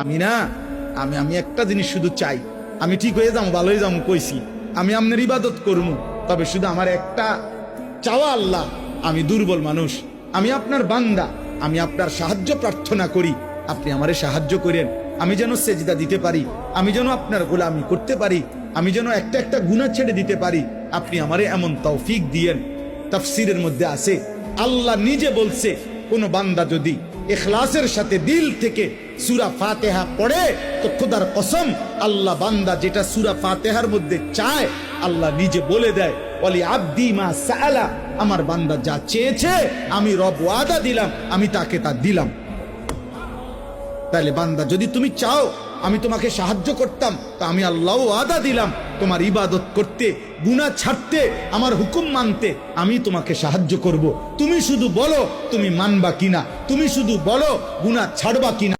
আমি না আমি আমি একটা জিনিস শুধু চাই, আমি ঠিক হয়ে যাবো, ভালো হয়ে যাবো কইছি, আমি আপনার ইবাদত করবো, তবে শুধু আমার একটা চাওয়া আল্লাহ, আমি দুর্বল মানুষ, আমি আপনার বান্দা, আমি আপনার সাহায্য প্রার্থনা করি, আপনি আমারে সাহায্য করেন, আমি যেন সেজদা দিতে পারি, আমি যেন আপনার গোলামি করতে পারি, আমি যেন একটা একটা গুনাহ ছেড়ে দিতে পারি, আপনি আমারে এমন তৌফিক দিয়েন। তাফসীরের মধ্যে আছে আল্লাহ নিজে বলছে, কোন বান্দা যদি ইখলাসের সাথে দিল থেকে সূরা ফাতিহা পড়ে তো খোদার কসম আল্লাহ বান্দা যেটা সূরা ফাতিহার মধ্যে চায় আল্লাহ নিজে বলে দেয়, ওয়ালি আব্দি মা সাআলা, আমার বান্দা যা চেয়েছে আমি রব ওয়াদা দিলাম, আমি তাকে তা দিলাম। তাহলে বান্দা যদি তুমি চাও আমি তোমাকে সাহায্য করতাম, তা আমি আল্লাহ ওয়াদা দিলাম তোমার ইবাদত করতে, গুনাহ ছাড়তে, আমার হুকুম মানতে আমি তোমাকে সাহায্য করব। তুমি শুধু বলো তুমি মানবা কিনা, তুমি শুধু বলো গুনাহ ছাড়বা কিনা।